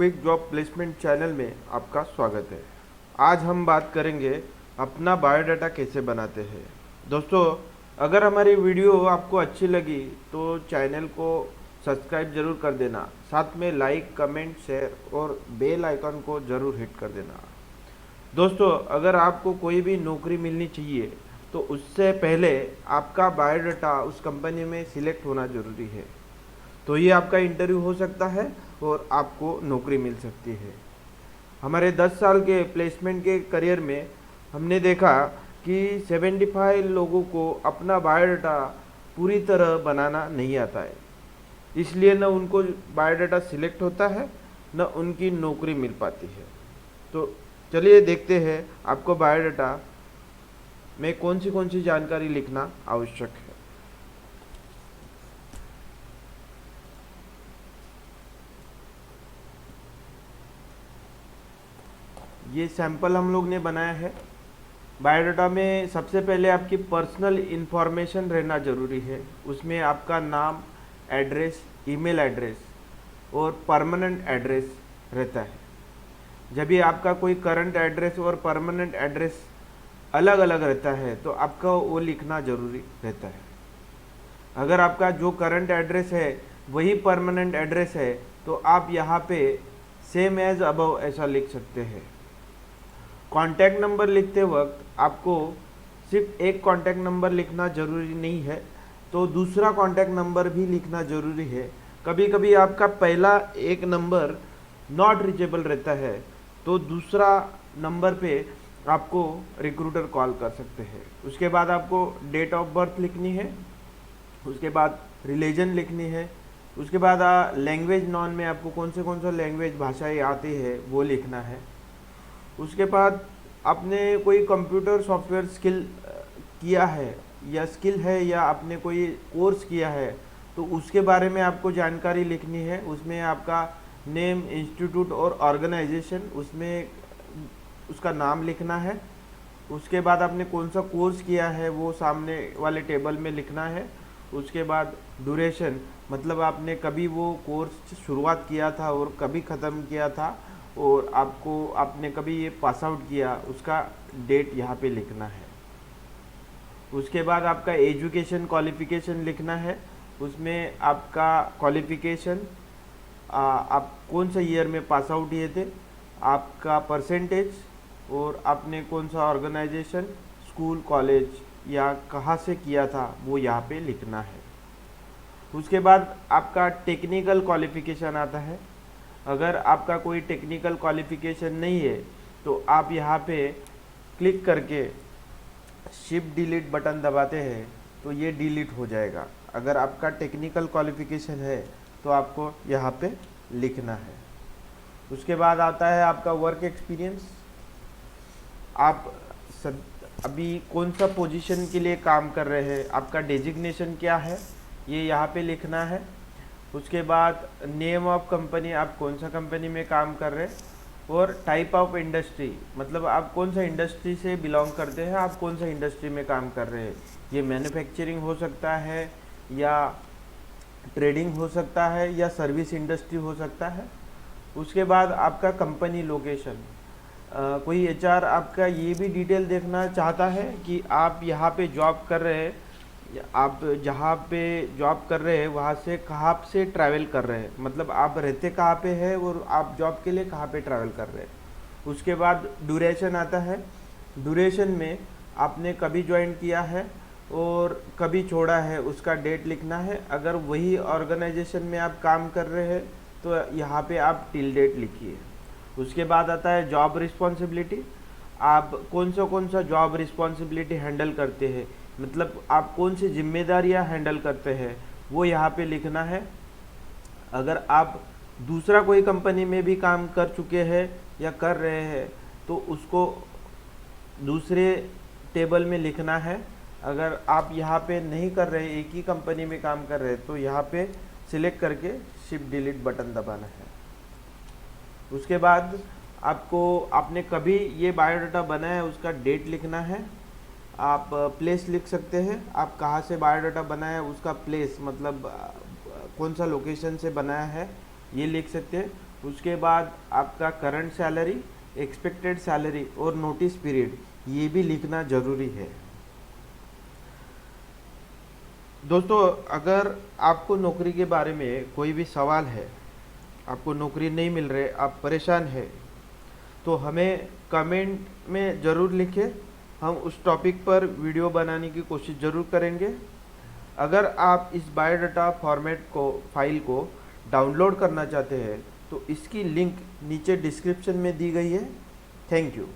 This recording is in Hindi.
क्विक जॉब प्लेसमेंट चैनल में आपका स्वागत है। आज हम बात करेंगे अपना बायोडाटा कैसे बनाते हैं। दोस्तों, अगर हमारी वीडियो आपको अच्छी लगी तो चैनल को सब्सक्राइब जरूर कर देना, साथ में लाइक, कमेंट, शेयर और बेल आइकन को ज़रूर हिट कर देना। दोस्तों, अगर आपको कोई भी नौकरी मिलनी चाहिए तो उससे पहले आपका बायोडाटा उस कंपनी में सिलेक्ट होना ज़रूरी है, तो ये आपका इंटरव्यू हो सकता है और आपको नौकरी मिल सकती है। हमारे 10 साल के प्लेसमेंट के करियर में हमने देखा कि 75 लोगों को अपना बायोडाटा पूरी तरह बनाना नहीं आता है, इसलिए न उनको बायोडाटा सिलेक्ट होता है न उनकी नौकरी मिल पाती है। तो चलिए देखते हैं आपको बायोडाटा में कौन सी जानकारी लिखना आवश्यक है। ये सैंपल हम लोग ने बनाया है। बायोडाटा में सबसे पहले आपकी पर्सनल इन्फॉर्मेशन रहना ज़रूरी है। उसमें आपका नाम, एड्रेस, ईमेल एड्रेस और परमानेंट एड्रेस रहता है। जब भी आपका कोई करंट एड्रेस और परमानेंट एड्रेस अलग अलग रहता है तो आपका वो लिखना ज़रूरी रहता है। अगर आपका जो करंट एड्रेस है वही परमानेंट एड्रेस है तो आप यहाँ पे सेम एज अबव ऐसा लिख सकते हैं। कॉन्टैक्ट नंबर लिखते वक्त आपको सिर्फ एक कॉन्टैक्ट नंबर लिखना ज़रूरी नहीं है, तो दूसरा कॉन्टैक्ट नंबर भी लिखना ज़रूरी है। कभी कभी आपका पहला एक नंबर नॉट रीचेबल रहता है तो दूसरा नंबर पे आपको रिक्रूटर कॉल कर सकते हैं। उसके बाद आपको डेट ऑफ बर्थ लिखनी है, उसके बाद रिलीजन लिखनी है, उसके बाद लैंग्वेज नॉन में आपको कौन सा लैंग्वेज भाषाएँ आती है वो लिखना है। उसके बाद आपने कोई कंप्यूटर सॉफ्टवेयर स्किल किया है या स्किल है या आपने कोई कोर्स किया है तो उसके बारे में आपको जानकारी लिखनी है। उसमें आपका नेम, इंस्टीट्यूट और ऑर्गेनाइजेशन, उसमें उसका नाम लिखना है। उसके बाद आपने कौन सा कोर्स किया है वो सामने वाले टेबल में लिखना है। उसके बाद ड्यूरेशन, मतलब आपने कभी वो कोर्स शुरुआत किया था और कभी ख़त्म किया था और आपने कभी ये पास आउट किया, उसका डेट यहाँ पे लिखना है। उसके बाद आपका एजुकेशन क्वालिफ़िकेशन लिखना है। उसमें आपका क्वालिफ़िकेशन, आप कौन सा ईयर में पास आउट किए थे, आपका परसेंटेज और आपने कौन सा ऑर्गेनाइजेशन, स्कूल, कॉलेज या कहाँ से किया था वो यहाँ पे लिखना है। उसके बाद आपका टेक्निकल क्वालिफ़िकेशन आता है। अगर आपका कोई टेक्निकल क्वालिफ़िकेशन नहीं है तो आप यहाँ पे क्लिक करके शिफ्ट डिलीट बटन दबाते हैं तो ये डिलीट हो जाएगा। अगर आपका टेक्निकल क्वालिफ़िकेशन है तो आपको यहाँ पे लिखना है। उसके बाद आता है आपका वर्क एक्सपीरियंस। आप अभी कौन सा पोजीशन के लिए काम कर रहे हैं, आपका डेजिग्नेशन क्या है, ये यहाँ पे लिखना है। उसके बाद नेम ऑफ कंपनी, आप कौन सा कंपनी में काम कर रहे हैं, और टाइप ऑफ इंडस्ट्री, मतलब आप कौन सा इंडस्ट्री से बिलोंग करते हैं, आप कौन सा इंडस्ट्री में काम कर रहे हैं। ये मैन्युफैक्चरिंग हो सकता है या ट्रेडिंग हो सकता है या सर्विस इंडस्ट्री हो सकता है। उसके बाद आपका कंपनी लोकेशन, कोई एचआर आपका ये भी डिटेल देखना चाहता है कि आप यहाँ पे जॉब कर रहे हैं, आप जहाँ पे जॉब कर रहे हैं वहाँ से कहाँ से ट्रैवल कर रहे हैं, मतलब आप रहते कहाँ पे हैं और आप जॉब के लिए कहाँ पे ट्रैवल कर रहे हैं। उसके बाद ड्यूरेशन आता है। ड्यूरेशन में आपने कभी ज्वाइन किया है और कभी छोड़ा है, उसका डेट लिखना है। अगर वही ऑर्गेनाइजेशन में आप काम कर रहे हैं तो यहाँ पे आप टिल डेट लिखिए। उसके बाद आता है जॉब रिस्पॉन्सिबिलिटी। आप कौन सा जॉब रिस्पॉन्सिबिलिटी हैंडल करते हैं, मतलब आप कौन सी जिम्मेदारियां हैंडल करते हैं वो यहाँ पे लिखना है। अगर आप दूसरा कोई कंपनी में भी काम कर चुके हैं या कर रहे हैं तो उसको दूसरे टेबल में लिखना है। अगर आप यहाँ पे नहीं कर रहे, एक ही कंपनी में काम कर रहे हैं तो यहाँ पे सिलेक्ट करके शिफ्ट डिलीट बटन दबाना है। उसके बाद आपने कभी ये बायोडाटा बनाया है उसका डेट लिखना है। आप प्लेस लिख सकते हैं, आप कहाँ से बायोडाटा बनाया है उसका प्लेस, मतलब कौन सा लोकेशन से बनाया है ये लिख सकते हैं। उसके बाद आपका करंट सैलरी, एक्सपेक्टेड सैलरी और नोटिस पीरियड ये भी लिखना ज़रूरी है। दोस्तों, अगर आपको नौकरी के बारे में कोई भी सवाल है, आपको नौकरी नहीं मिल रही, आप परेशान हैं, तो हमें कमेंट में ज़रूर लिखें। हम उस टॉपिक पर वीडियो बनाने की कोशिश ज़रूर करेंगे। अगर आप इस बायोडाटा फॉर्मेट को, फाइल को डाउनलोड करना चाहते हैं तो इसकी लिंक नीचे डिस्क्रिप्शन में दी गई है। Thank you.